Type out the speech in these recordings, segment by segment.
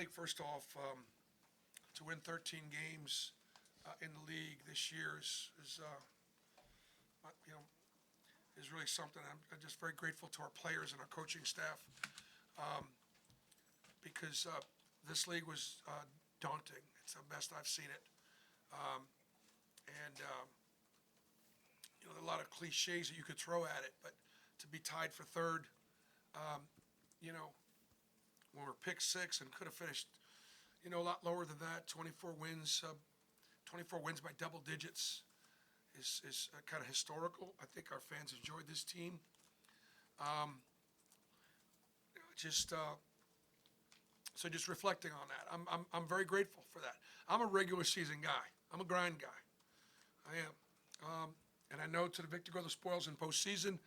think first off, to win 13 games in the league this year is you know, is really something. I'm just very grateful to our players and our coaching staff, because this league was daunting. It's the best I've seen it. And you know, there are a lot of cliches that you could throw at it, but to be tied for third, you know, when we're picked six and could have finished, you know, a lot lower than that, 24 wins by double digits is kind of historical. I think our fans enjoyed this team. Just so just reflecting on that, I'm very grateful for that. I'm a regular season guy. I'm a grind guy. I am. And I know to the victor go the spoils in postseason,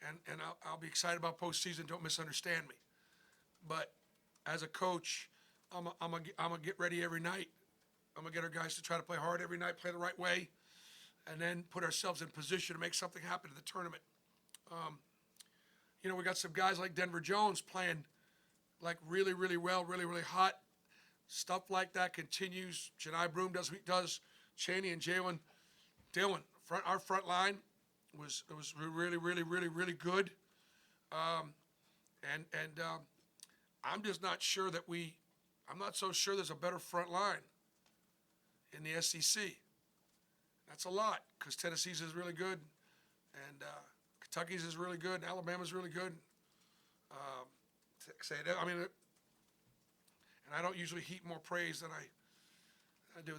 and I'll be excited about postseason. Don't misunderstand me. But as a coach, I'm gonna get ready every night. I'm gonna get our guys to try to play hard every night, play the right way, and then put ourselves in position to make something happen in the tournament. You know, we got some guys like Denver Jones playing like really, really well, really, really hot. Stuff like that continues. Janai Broom does what he does. Chaney and Jalen Dillon. Our front line was really, really, really, really good. I'm just not sure that I'm not so sure there's a better front line in the SEC. That's a lot, because Tennessee's is really good, and Kentucky's is really good, and Alabama's really good. I mean, and I don't usually heap more praise than I do.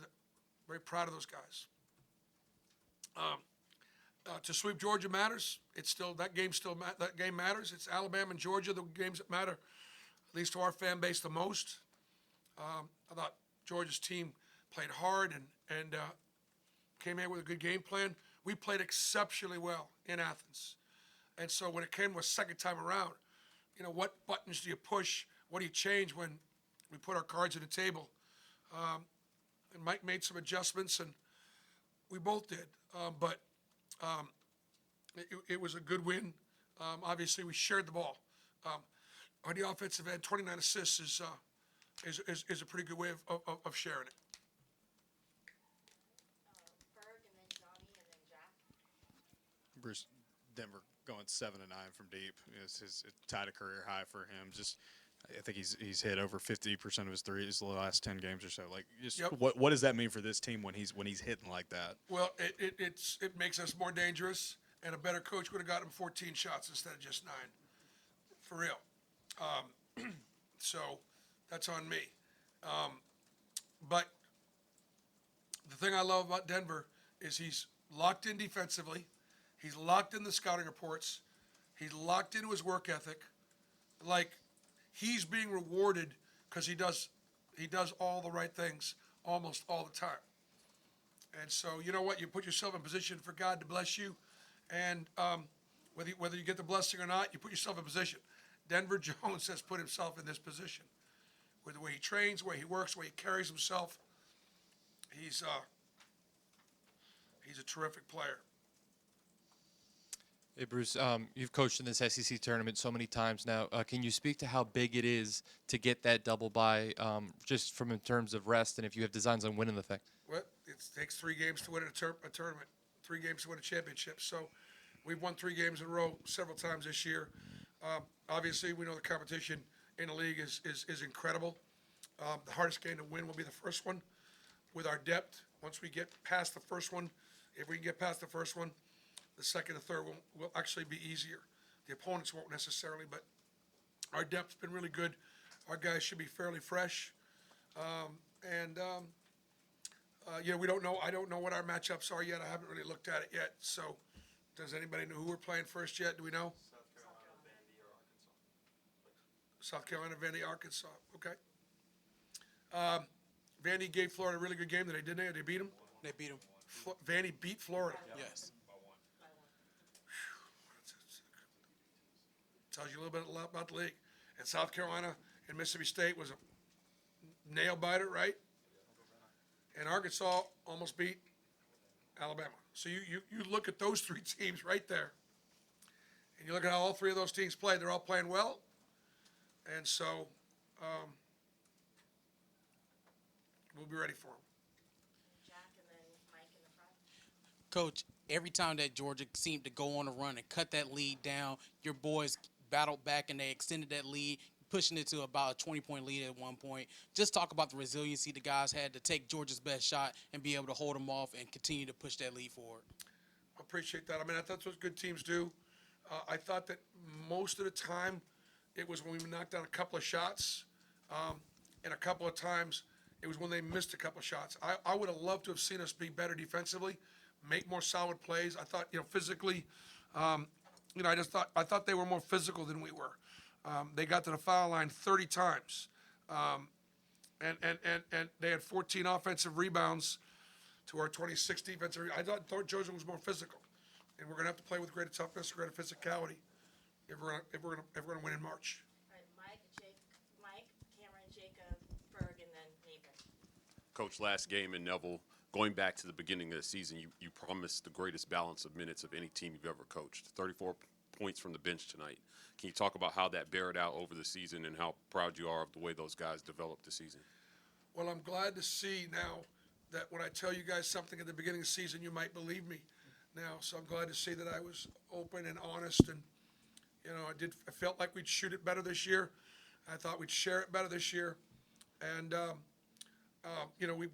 Very proud of those guys. To sweep Georgia matters. It's still that game matters. It's Alabama and Georgia, the games that matter, at least to our fan base, the most. I thought Georgia's team played hard and came in with a good game plan. We played exceptionally well in Athens, and so when it came to a second time around, you know, what buttons do you push? What do you change when we put our cards on the table? And Mike made some adjustments, and we both did. But it was a good win. Obviously, we shared the ball. On the offensive end, 29 assists is a pretty good way of sharing it. Berg and then Johnny and then Jack. Bruce, Denver going 7-9 from deep is tied a career high for him. Just, I think he's hit over 50% of his threes the last 10 games or so. Like, just Yep. what does that mean for this team when he's hitting like that? Well, it makes us more dangerous, and a better coach would have got him 14 shots instead of just 9. For real. So that's on me. But the thing I love about Denver is he's locked in defensively. He's locked in the scouting reports. He's locked into his work ethic. Like, he's being rewarded because he does all the right things almost all the time. And so, you know what? You put yourself in position for God to bless you. And whether you get the blessing or not, you put yourself in position. Denver Jones has put himself in this position with the way he trains, the way he works, the way he carries himself. He's a terrific player. Hey, Bruce, you've coached in this SEC tournament so many times now. Can you speak to how big it is to get that double bye, just from in terms of rest, and if you have designs on winning the thing? Well, it takes 3 games to win a tournament, 3 games to win a championship. So we've won 3 games in a row several times this year. Obviously, we know the competition in the league is incredible. The hardest game to win will be the first one. With our depth, once we get past the first one, if we can get past the first one, the second and third will actually be easier. The opponents won't necessarily, but our depth's been really good. Our guys should be fairly fresh. You know, we don't know. I don't know what our matchups are yet. I haven't really looked at it yet. So, does anybody know who we're playing first yet? Do we know? South Carolina, Vandy, Arkansas. Okay. Vandy gave Florida a really good game today, didn't they? Did they beat them? They beat them. Vandy beat Florida. Yes. Tells you a little bit about the league. And South Carolina and Mississippi State was a nail biter, right? And Arkansas almost beat Alabama. So you look at those 3 teams right there, and you look at how all 3 of those teams played. They're all playing well. And so we'll be ready for them. Jack and then Mike in the front. Coach, every time that Georgia seemed to go on a run and cut that lead down, your boys battled back and they extended that lead, pushing it to about a 20-point lead at one point. Just talk about the resiliency the guys had to take Georgia's best shot and be able to hold them off and continue to push that lead forward. I appreciate that. I mean, that's what good teams do. I thought that most of the time it was when we knocked down a couple of shots, and a couple of times it was when they missed a couple of shots. I would have loved to have seen us be better defensively, make more solid plays. I thought, physically, I thought they were more physical than we were. They got to the foul line 30 times, and they had 14 offensive rebounds to our 26 defensive. I thought Georgia was more physical, and we're going to have to play with greater toughness, greater physicality, if we're going to win in March. All right, Mike, Cameron, Jacob, Berg, and then Nathan. Coach, last game in Neville, going back to the beginning of the season, you promised the greatest balance of minutes of any team you've ever coached. 34 points from the bench tonight. Can you talk about how that bared out over the season and how proud you are of the way those guys developed the season? Well, I'm glad to see now that when I tell you guys something at the beginning of the season, you might believe me now. So I'm glad to see that I was open and honest, and I felt like we'd shoot it better this year. I thought we'd share it better this year, and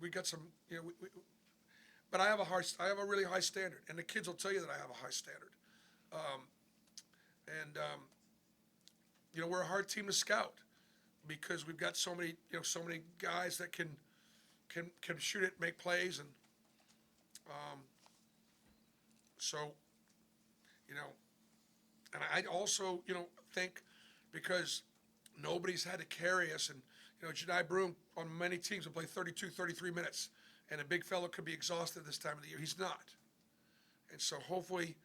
we got some, but I have a really high standard, and the kids will tell you that I have a high standard. We're a hard team to scout because we've got so many guys that can shoot it, make plays, and and I also think because nobody's had to carry us, and Jedi Broom on many teams will play 32, 33 minutes, and a big fellow could be exhausted this time of the year. He's not, and so hopefully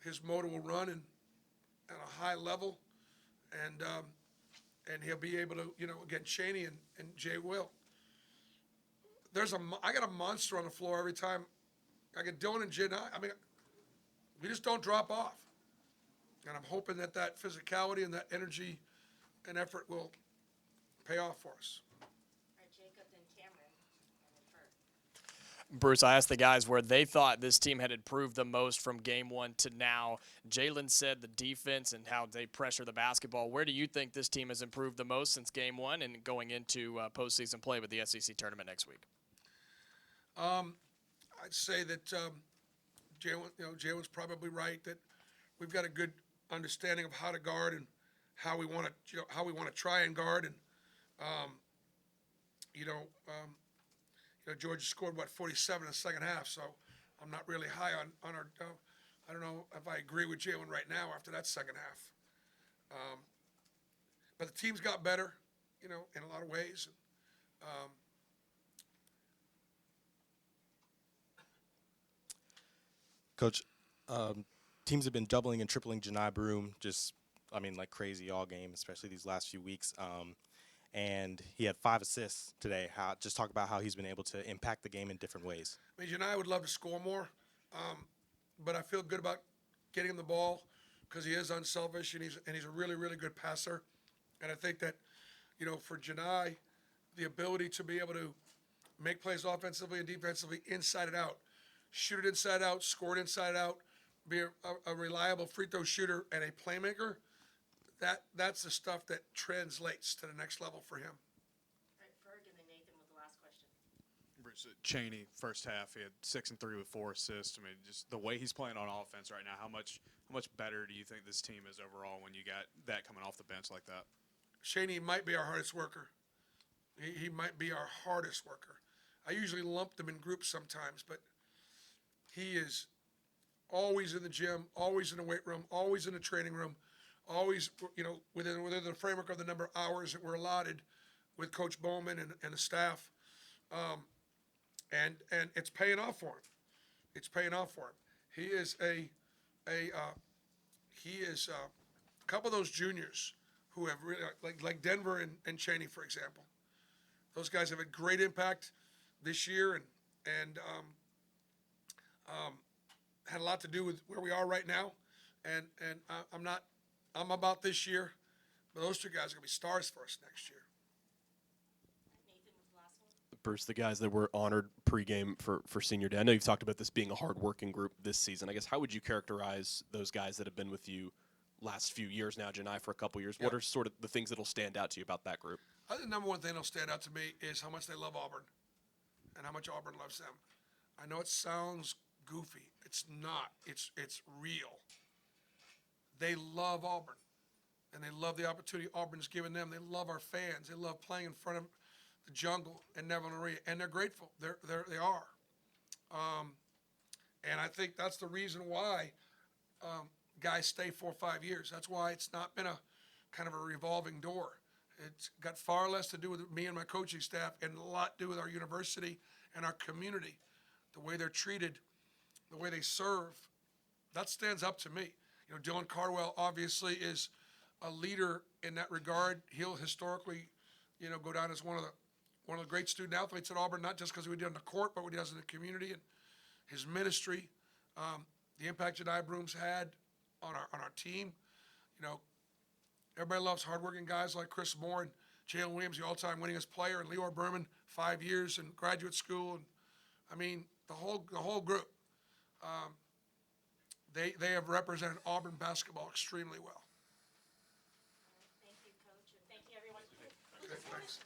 his motor will run at a high level, and he'll be able to again Cheney and Jay Will. I got a monster on the floor every time. I get Dylan and Jay. I mean, we just don't drop off, and I'm hoping that physicality and that energy and effort will pay off for us. All right, Jacob, then Cameron, and then Berg. Bruce, I asked the guys where they thought this team had improved the most from game one to now. Jalen said the defense and how they pressure the basketball. Where do you think this team has improved the most since game one and going into postseason play with the SEC tournament next week? I'd say that Jalen's probably right that we've got a good understanding of how to guard and how we want to try and guard, and Georgia scored 47 in the second half, so I'm not really high on our. I don't know if I agree with Jalen right now after that second half. But the team's got better, in a lot of ways. Coach, teams have been doubling and tripling Janai Broom like crazy all game, especially these last few weeks. And he had 5 assists today. Just talk about how he's been able to impact the game in different ways. I mean, Janai would love to score more, but I feel good about getting him the ball because he is unselfish and he's a really, really good passer. And I think that, for Janai, the ability to be able to make plays offensively and defensively inside and out, shoot it inside out, score it inside out, be a reliable free throw shooter and a playmaker, that's the stuff that translates to the next level for him. All right, Berg, and then Nathan with the last question. Bruce, Cheney, first half, he had 6 and 3 with 4 assists. I mean, just the way he's playing on offense right now, how much better do you think this team is overall when you got that coming off the bench like that? Cheney might be our hardest worker. He might be our hardest worker. I usually lump them in groups sometimes, but he is always in the gym, always in the weight room, always in the training room, always, within the framework of the number of hours that were allotted with Coach Bowman and the staff. And it's paying off for him. It's paying off for him. He is a couple of those juniors who have really, like Denver and Cheney, for example. Those guys have a great impact this year and had a lot to do with where we are right now. And I'm about this year, but those 2 guys are going to be stars for us next year. Nathan with the last one. Bruce, the guys that were honored pregame for Senior Day. I know you've talked about this being a hard-working group this season. I guess how would you characterize those guys that have been with you last few years now, Janai for a couple years? What are sort of the things that'll stand out to you about that group? I think the number one thing that'll stand out to me is how much they love Auburn and how much Auburn loves them. I know it sounds goofy. It's not. It's real. They love Auburn, and they love the opportunity Auburn's given them. They love our fans. They love playing in front of the Jungle and Neville and Maria, and they're grateful. They are. And I think that's the reason why guys stay 4 or 5 years. That's why it's not been a kind of a revolving door. It's got far less to do with me and my coaching staff and a lot to do with our university and our community, the way they're treated, the way they serve. That stands up to me. You know, Dylan Cardwell obviously is a leader in that regard. He'll historically, you know, go down as one of the great student athletes at Auburn, not just because of what he did on the court, but what he does in the community and his ministry, the impact Jedi Broom's had on our team. You know, everybody loves hardworking guys like Chris Moore and Jalen Williams, the all-time winningest player, and Leor Berman, 5 years in graduate school, and I mean the whole group. They have represented Auburn basketball extremely well. Thank you, Coach, and thank you, everyone. Okay, thanks.